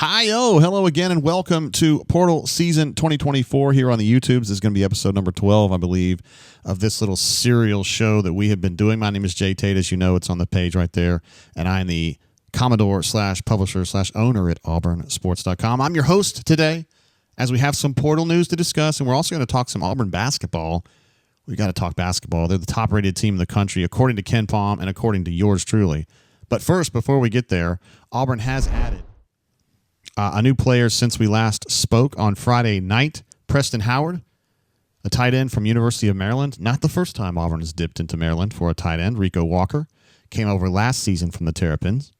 Hi-yo, hello again, and welcome to Portal Season 2024 here on the YouTubes. This is going to be episode number 12, I believe, of this little serial show that we have been doing. My name is Jay Tate. As you know, it's on the page right there, and I am the Commodore/publisher/owner at auburnsports.com. I'm your host today, as we have some Portal news to discuss, and we're also going to talk some Auburn basketball. We got to talk basketball. They're the top-rated team in the country, according to Ken Palm and according to yours truly. But first, before we get there, Auburn has added a new player since we last spoke on Friday night. Preston Howard, a tight end from University of Maryland. Not the first time Auburn has dipped into Maryland for a tight end. Rico Walker came over last season from the Terrapins.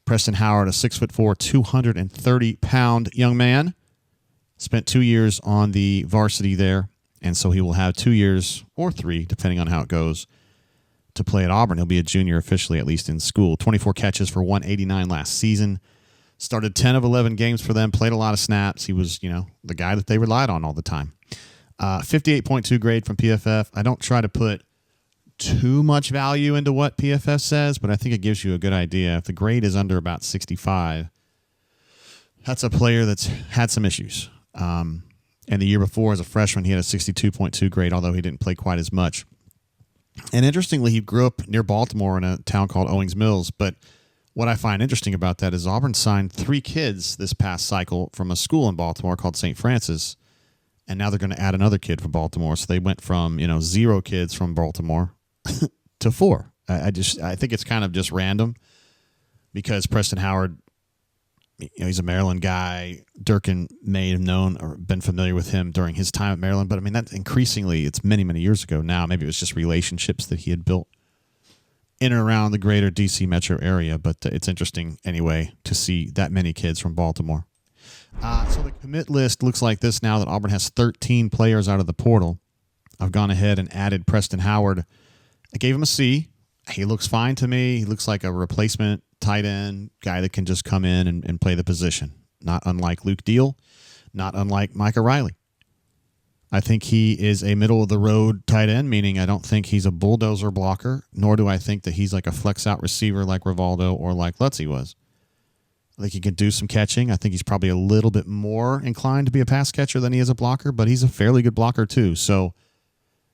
Preston Howard, a 6'4", 230-pound young man, spent 2 years on the varsity there, and so he will have 2 years or 3, depending on how it goes, to play at Auburn. He'll be a junior officially, at least in school. 24 catches for 189 last season. Started 10 of 11 games for them, played a lot of snaps. He was, the guy that they relied on all the time. 58.2 grade from PFF. I don't try to put too much value into what PFF says, but I think it gives you a good idea. If the grade is under about 65, that's a player that's had some issues. And the year before, as a freshman, he had a 62.2 grade, although he didn't play quite as much. And interestingly, he grew up near Baltimore in a town called Owings Mills, but what I find interesting about that is Auburn signed 3 kids this past cycle from a school in Baltimore called St. Francis, and now they're going to add another kid from Baltimore. So they went from 0 kids from Baltimore to 4. I think it's kind of just random because Preston Howard, he's a Maryland guy. Durkin may have known or been familiar with him during his time at Maryland, but that's increasingly, it's many, many years ago now. Maybe it was just relationships that he had built in and around the greater D.C. metro area, but it's interesting anyway to see that many kids from Baltimore. So the commit list looks like this now that Auburn has 13 players out of the portal. I've gone ahead and added Preston Howard. I gave him a C. He looks fine to me. He looks like a replacement tight end guy that can just come in and play the position. Not unlike Luke Deal, not unlike Micah Riley. I think he is a middle-of-the-road tight end, meaning I don't think he's a bulldozer blocker, nor do I think that he's like a flex-out receiver like Rivaldo or like Lutzy was. I think he can do some catching. I think he's probably a little bit more inclined to be a pass catcher than he is a blocker, but he's a fairly good blocker too. So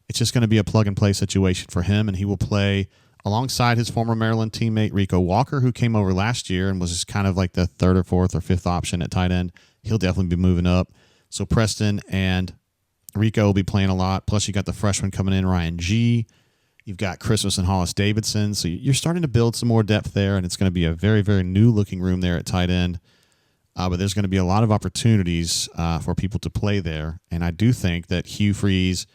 it's just going to be a plug-and-play situation for him, and he will play alongside his former Maryland teammate Rico Walker, who came over last year and was just kind of like the 3rd or 4th or 5th option at tight end. He'll definitely be moving up. So Preston and Rico will be playing a lot. Plus, you got the freshman coming in, Ryan G. You've got Christmas and Hollis Davidson. So you're starting to build some more depth there, and it's going to be a very, very new-looking room there at tight end. But there's going to be a lot of opportunities for people to play there. And I do think that Hugh Freeze,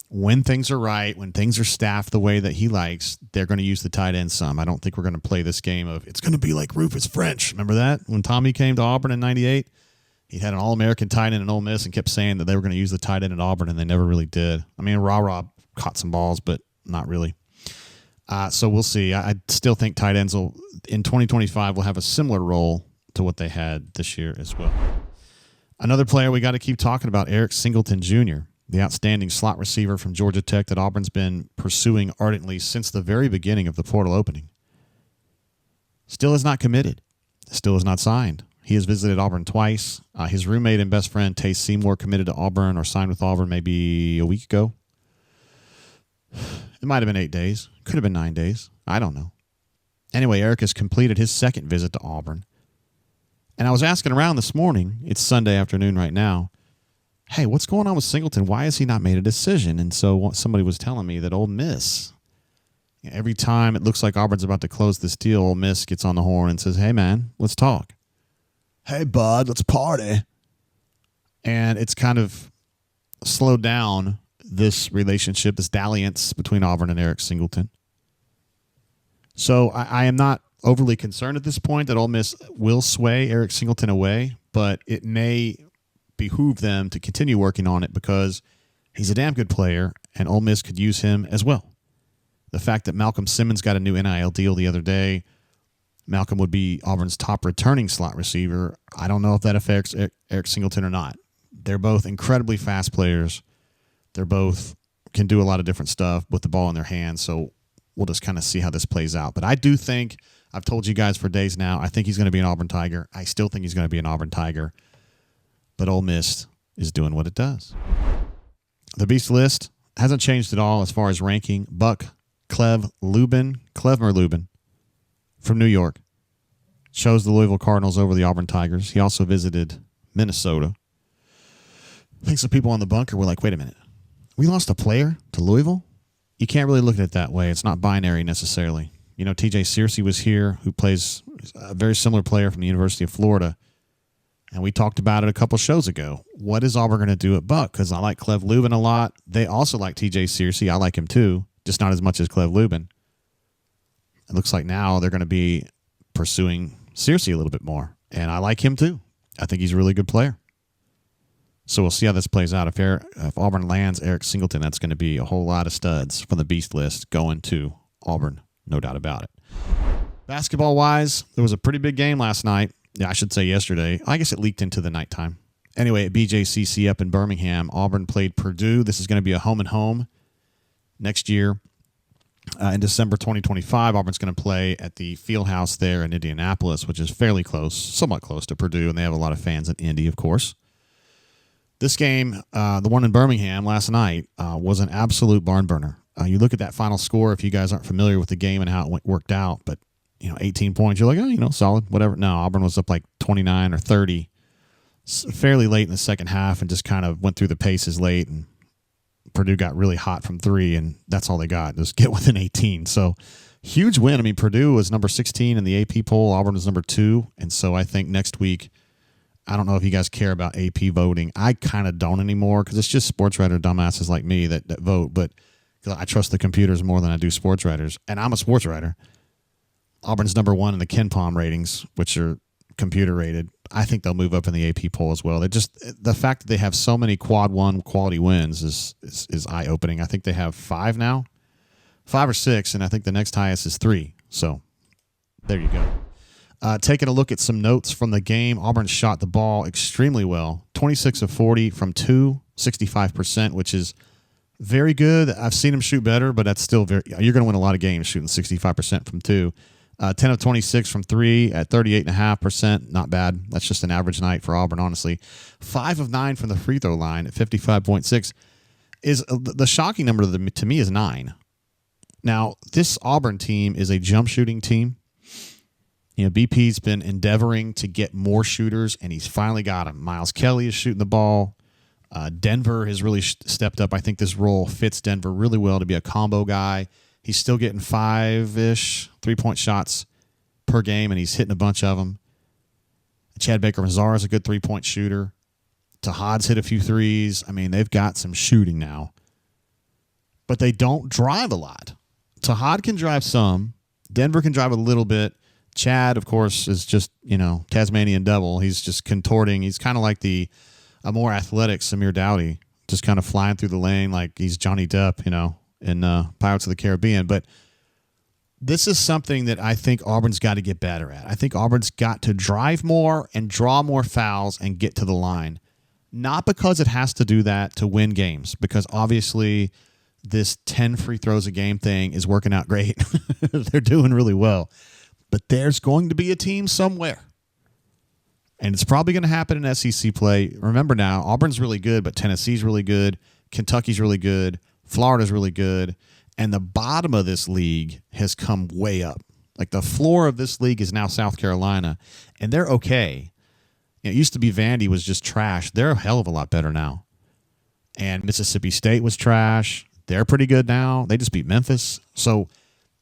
when things are right, when things are staffed the way that he likes, they're going to use the tight end some. I don't think we're going to play this game of it's going to be like Rufus French. Remember that? When Tommy came to Auburn in 98? He had an All-American tight end in Ole Miss and kept saying that they were going to use the tight end at Auburn, and they never really did. Ra-Ra caught some balls, but not really. So we'll see. I still think tight ends in 2025 will have a similar role to what they had this year as well. Another player we got to keep talking about, Eric Singleton Jr., the outstanding slot receiver from Georgia Tech that Auburn's been pursuing ardently since the very beginning of the portal opening. Still is not committed. Still is not signed. He has visited Auburn twice. His roommate and best friend, Tay Seymour, committed to Auburn or signed with Auburn maybe a week ago. It might have been 8 days. Could have been 9 days. I don't know. Anyway, Eric has completed his second visit to Auburn. And I was asking around this morning, it's Sunday afternoon right now, hey, what's going on with Singleton? Why has he not made a decision? And so somebody was telling me that Ole Miss, every time it looks like Auburn's about to close this deal, Ole Miss gets on the horn and says, hey, man, let's talk. Hey, bud, let's party. And it's kind of slowed down this relationship, this dalliance between Auburn and Eric Singleton. So I am not overly concerned at this point that Ole Miss will sway Eric Singleton away, but it may behoove them to continue working on it because he's a damn good player, and Ole Miss could use him as well. The fact that Malcolm Simmons got a new NIL deal the other day, Malcolm would be Auburn's top returning slot receiver. I don't know if that affects Eric Singleton or not. They're both incredibly fast players. They're both can do a lot of different stuff with the ball in their hands, so we'll just kind of see how this plays out. But I do think I've told you guys for days now, I think he's going to be an Auburn Tiger. I still think he's going to be an Auburn Tiger. But Ole Miss is doing what it does. The Beast list hasn't changed at all as far as ranking. Buck Klevmer Lubin from New York chose the Louisville Cardinals over the Auburn Tigers. He also visited Minnesota. I think some people on the bunker were like, wait a minute. We lost a player to Louisville? You can't really look at it that way. It's not binary necessarily. You know, TJ Searcy was here, who plays a very similar player from the University of Florida. And we talked about it a couple shows ago. What is Auburn going to do at Buck? Because I like Clev Lubin a lot. They also like TJ Searcy. I like him too, just not as much as Clev Lubin. It looks like now they're going to be pursuing Searcy a little bit more. And I like him too. I think he's a really good player. So we'll see how this plays out. If Auburn lands Eric Singleton, that's going to be a whole lot of studs from the Beast list going to Auburn, no doubt about it. Basketball-wise, there was a pretty big game last night. Yeah, I should say yesterday. I guess it leaked into the nighttime. Anyway, at BJCC up in Birmingham, Auburn played Purdue. This is going to be a home-and-home next year. In December 2025, Auburn's going to play at the Fieldhouse there in Indianapolis, which is fairly close, somewhat close to Purdue, and they have a lot of fans in Indy, of course. This game, the one in Birmingham last night, was an absolute barn burner. You look at that final score, if you guys aren't familiar with the game and how it worked out, but 18 points, you're like, oh, solid, whatever. No, Auburn was up like 29 or 30 fairly late in the second half and just kind of went through the paces late, and Purdue got really hot from three, and that's all they got, just get within 18. So huge win. I mean, Purdue was number 16 in the AP poll. Auburn was number 2, and so I think next week, I don't know if you guys care about AP voting. I kind of don't anymore because it's just sports writer dumbasses like me that vote, but I trust the computers more than I do sports writers, and I'm a sports writer. Auburn's number 1 in the KenPom ratings, which are computer rated. I think they'll move up in the AP poll as well. They just, the fact that they have so many quad 1 quality wins is eye-opening. I think they have 5 now, 5 or 6, and I think the next highest is 3. So there you go. Taking a look at some notes from the game, Auburn shot the ball extremely well. 26 of 40 from 2, 65%, which is very good. I've seen him shoot better, but that's still very. You're going to win a lot of games shooting 65% from 2. 10 of 26 from 3 at 38.5%. Not bad. That's just an average night for Auburn, honestly. 5 of 9 from the free throw line at 55.6. Is the shocking number to me is 9. Now, this Auburn team is a jump shooting team. BP's been endeavoring to get more shooters, and he's finally got them. Miles Kelly is shooting the ball. Denver has really stepped up. I think this role fits Denver really well to be a combo guy. He's still getting 5-ish three-point shots per game, and he's hitting a bunch of them. Chad Baker-Mazara is a good three-point shooter. Tahad's hit a few threes. I mean, they've got some shooting now. But they don't drive a lot. Tahad can drive some. Denver can drive a little bit. Chad, of course, is just, Tasmanian devil. He's just contorting. He's kind of like a more athletic Samir Dowdy, just kind of flying through the lane like he's Johnny Depp, in Pirates of the Caribbean. But this is something that I think Auburn's got to get better at. I think Auburn's got to drive more and draw more fouls and get to the line. Not because it has to do that to win games, because obviously this 10 free throws a game thing is working out great. They're doing really well. But there's going to be a team somewhere. And it's probably going to happen in SEC play. Remember now, Auburn's really good, but Tennessee's really good. Kentucky's really good. Florida's really good. And the bottom of this league has come way up. Like the floor of this league is now South Carolina, and they're okay. It used to be Vandy was just trash. They're a hell of a lot better now. And Mississippi State was trash. They're pretty good now. They just beat Memphis. So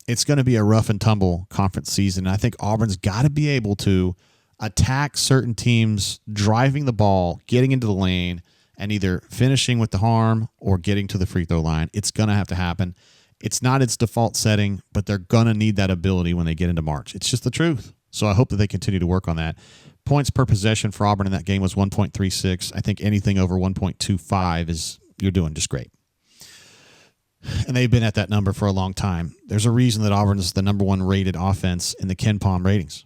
it's going to be a rough and tumble conference season. And I think Auburn's got to be able to attack certain teams, driving the ball, getting into the lane, and either finishing with the harm or getting to the free throw line. It's going to have to happen. It's not its default setting, but they're going to need that ability when they get into March. It's just the truth. So I hope that they continue to work on that. Points per possession for Auburn in that game was 1.36. I think anything over 1.25 is you're doing just great. And they've been at that number for a long time. There's a reason that Auburn is the number 1 rated offense in the KenPom ratings.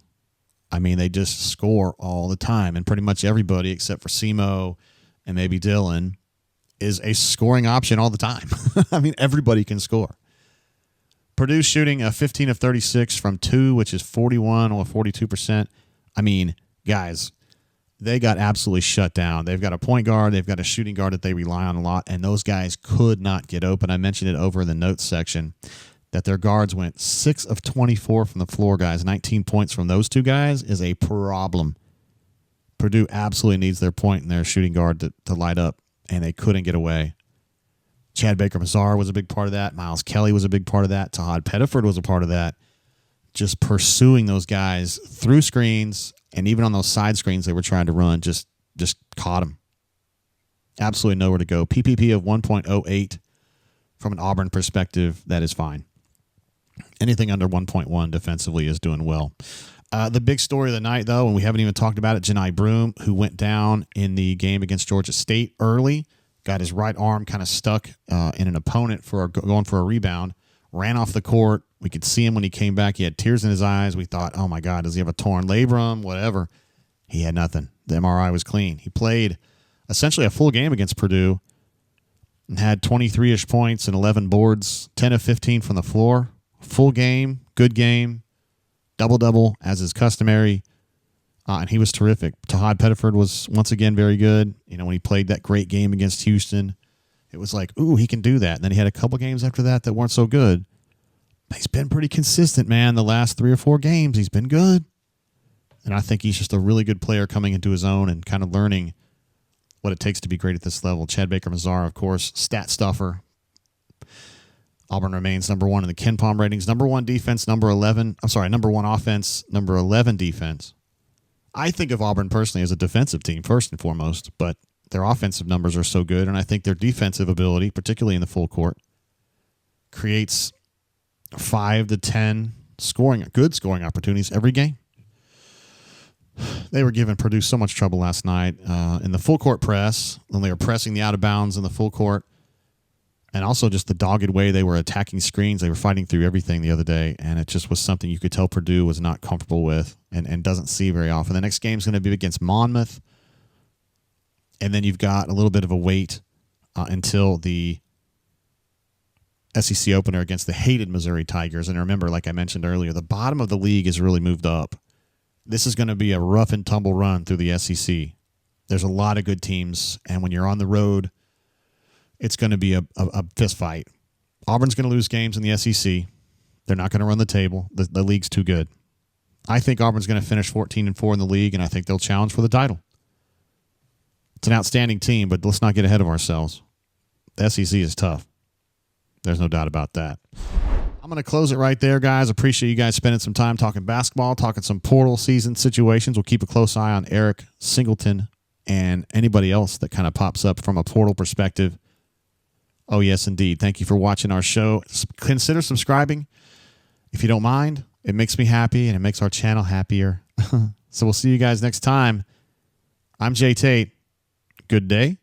I mean, they just score all the time, and pretty much everybody except for Semo and maybe Dylan is a scoring option all the time. I mean, everybody can score. Purdue shooting a 15 of 36 from 2, which is 41 or 42%. I mean, guys, they got absolutely shut down. They've got a point guard. They've got a shooting guard that they rely on a lot, and those guys could not get open. I mentioned it over in the notes section that their guards went 6 of 24 from the floor, guys. 19 points from those two guys is a problem. Purdue absolutely needs their point and their shooting guard to light up, and they couldn't get away. Chad Baker-Mazar was a big part of that. Miles Kelly was a big part of that. Tahad Pettiford was a part of that. Just pursuing those guys through screens, and even on those side screens they were trying to run, just caught them. Absolutely nowhere to go. PPP of 1.08 from an Auburn perspective, that is fine. Anything under 1.1 defensively is doing well. The big story of the night, though, and we haven't even talked about it, Johni Broome, who went down in the game against Georgia State early, got his right arm kind of stuck in an opponent going for a rebound, ran off the court. We could see him when he came back. He had tears in his eyes. We thought, oh, my God, does he have a torn labrum, whatever? He had nothing. The MRI was clean. He played essentially a full game against Purdue and had 23-ish points and 11 boards, 10 of 15 from the floor. Full game, good game, double-double as is customary. And he was terrific. Tahad Pettiford was, once again, very good. You know, when he played that great game against Houston, it was like, ooh, he can do that. And then he had a couple games after that weren't so good. But he's been pretty consistent, man. The last 3 or 4 games, he's been good. And I think he's just a really good player coming into his own and kind of learning what it takes to be great at this level. Chad Baker-Mazar, of course, stat stuffer. Auburn remains number 1 in the KenPom ratings. Number 1 defense, number 1 offense, number 11 defense. I think of Auburn personally as a defensive team first and foremost, but their offensive numbers are so good, and I think their defensive ability, particularly in the full court, creates 5 to 10 good scoring opportunities every game. They were giving Purdue so much trouble last night in the full court press when they were pressing the out of bounds in the full court, and also just the dogged way they were attacking screens. They were fighting through everything the other day, and it just was something you could tell Purdue was not comfortable with and doesn't see very often. The next game is going to be against Monmouth, and then you've got a little bit of a wait until the SEC opener against the hated Missouri Tigers. And remember, like I mentioned earlier, the bottom of the league has really moved up. This is going to be a rough and tumble run through the SEC. There's a lot of good teams, and when you're on the road, it's going to be a fist fight. Auburn's going to lose games in the SEC. They're not going to run the table. The league's too good. I think Auburn's going to finish 14-4 in the league, and I think they'll challenge for the title. It's an outstanding team, but let's not get ahead of ourselves. The SEC is tough. There's no doubt about that. I'm going to close it right there, guys. Appreciate you guys spending some time talking basketball, talking some portal season situations. We'll keep a close eye on Eric Singleton and anybody else that kind of pops up from a portal perspective. Oh, yes, indeed. Thank you for watching our show. Consider subscribing if you don't mind. It makes me happy, and it makes our channel happier. So we'll see you guys next time. I'm Jay Tate. Good day.